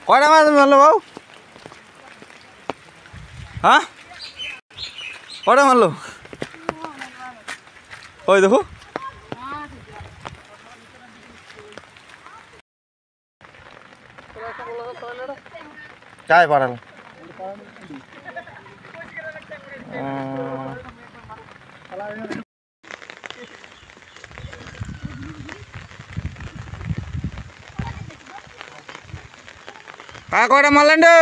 কয়টা মাছ মারলো বাবু? হ্যাঁ কয়টা মারলো? ওই দেখো চায় পাড়াল কয়টা মারলেন রে?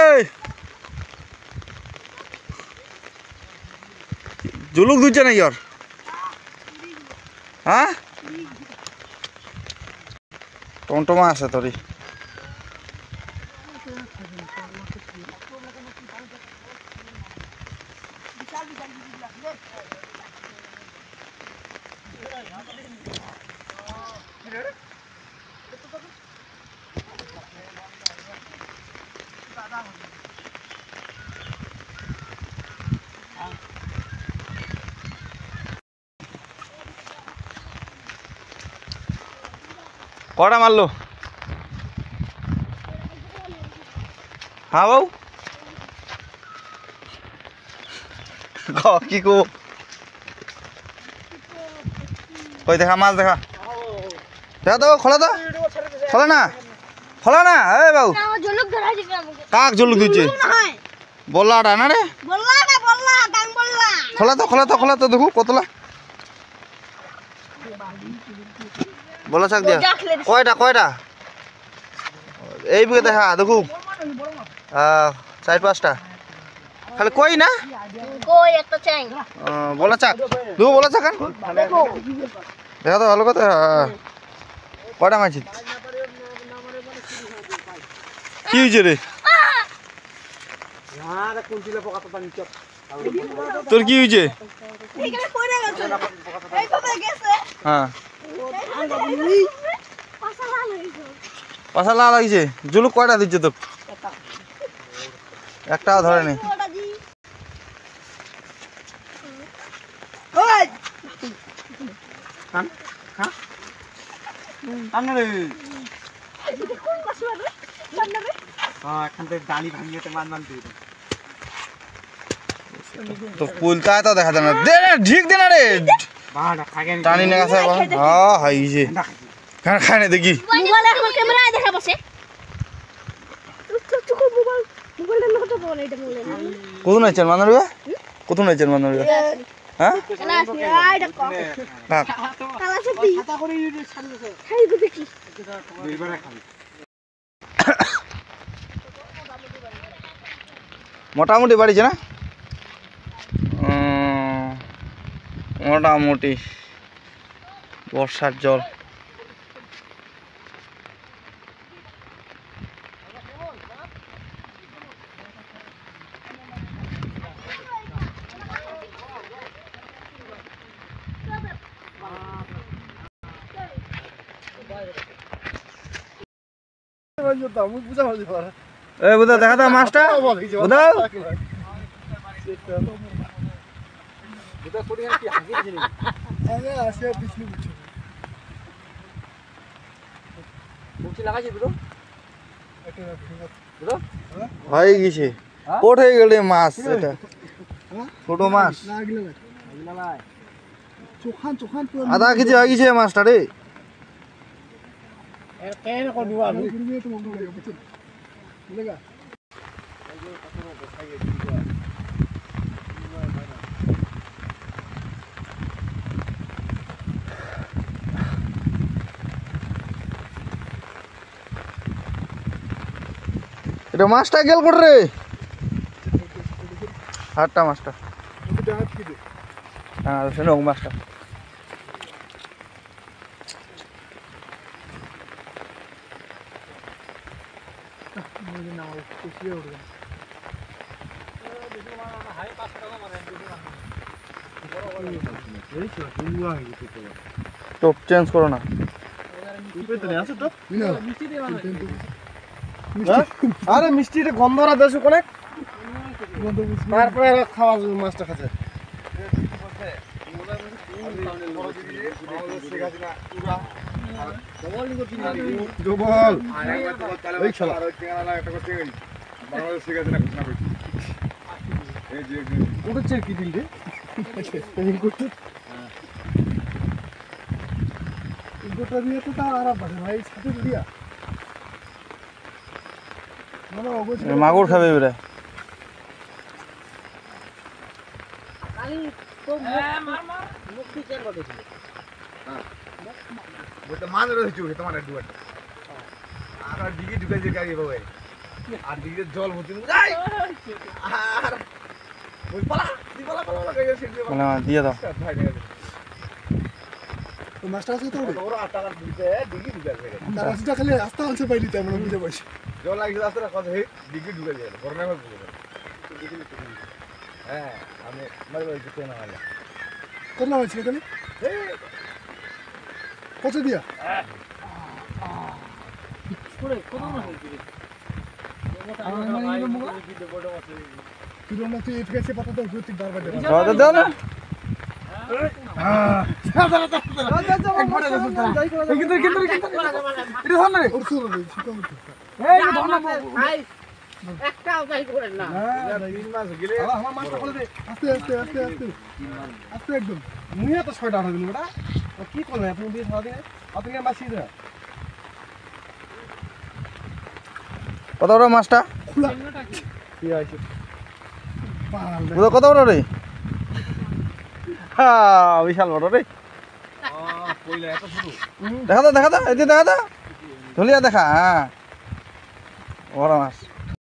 জুলুক দিচ্ছে নাকি ওর? হ্যাঁ টমটমা আছে তোরই। কটা মারলো? হ্যাঁ বাবু কি কো? ওই দেখা মাছ দেখা দেখা তো খোলা তো খোলা না খোলা না এই বাবু কাক ঝুলুক দিচ্ছে বললাটা না রে খোলা তো খোলা তো খোলা তো দেখু কতলা বলা চাক দিয়া কয়টা কয়টা এই বুকে দেখা দেখু 4-5টা খালি কই না কই একটা চ্যাং বলা চাক দেখো বলা চাক দেখো দেখা তো ভালো কথা কয়টা মাছ কি হয়েছে রে তোর কি হয়েছে? হ্যাঁ পাশা লাল লাগিয়েছে জুলুক কয়টা দিচ্ছে তো? একটাও ধরে নি তো পুলতা তো দেখা যায় না দে ঠিক দে না রে টানি না গেছে হ্যাঁ হাইছে খায় না দেখি মোবাইল এখন ক্যামেরায় দেখা বসে কত নাইছেন মানুষ কত নাইছেন মানুষ হ্যাঁ মোটামুটি বাড়িছে না মোটামুটি বর্ষার জল বুধা দেখা দাও মাছটা বুধা হয়ে গেছে কোট হয়ে গেলে মাছ এটা ছোট মাছ আধা কেজি হয়ে গেছে মাছটা রে এটা মাছটা গেল করে রে হাটটা মাছটা হ্যাঁ শোনো মাছটা টপ চেঞ্জ করো না আরে মিষ্টিটা গন্ধরা দেশ কোনে তারপরে খাওয়া মাছটা খাচ্ছে ডবল এই খেলা উঠেছে কি দিন রে গোটা দিয়ে তো তার আরাম পাঠে ভাই সাথে দিয়া মানে অবশ্যই মাগুর খাবে এবারে মান রয়েছে তোমার ডুয়ার আর দিকে ঢুকে যে গাড়ি বাবা আর দিকে জল ভর্তি আর ওই পালা দি পালা পালা লাগাই গেছে দিয়ে দাও তো মাস্টার আছে তো ওরা 8 টাকা দিতে দিকে ঢুকে গেছে না রাস্তা খালি রাস্তা আছে পাইলি তাই আমরা বুঝে পাইছি জল লাগি রাস্তাটা কত হে দিকে ঢুকে যায় বড় না বুঝে হ্যাঁ আমি মারি বাড়ি যেতে না হলো কত নাম আছে এখানে কত দিয়া পড়ে কত না হইছে তুই রমনা তুই এফএসএ পাতা তো ঘুরতে বারবার দাও দাও না একটাও যাই করেন না আমার মাছটা খুলে দে আস্তে আস্তে আস্তে আস্তে আস্তে একদম মুইয়া তো 6টা আটা দিন বেটা কি করলে আপনি দিয়ে সারাদিনে আপনি মাছ ছিড়ে কত বড় মাছটা খোলা কি হইছে পাল কত বড় রে হ্যাঁ বিশাল বড় রে কইলা এত ছোট দেখা দাও এই যে দেখা দাও ধুলিয়া দেখা হ্যাঁ বড় মাছ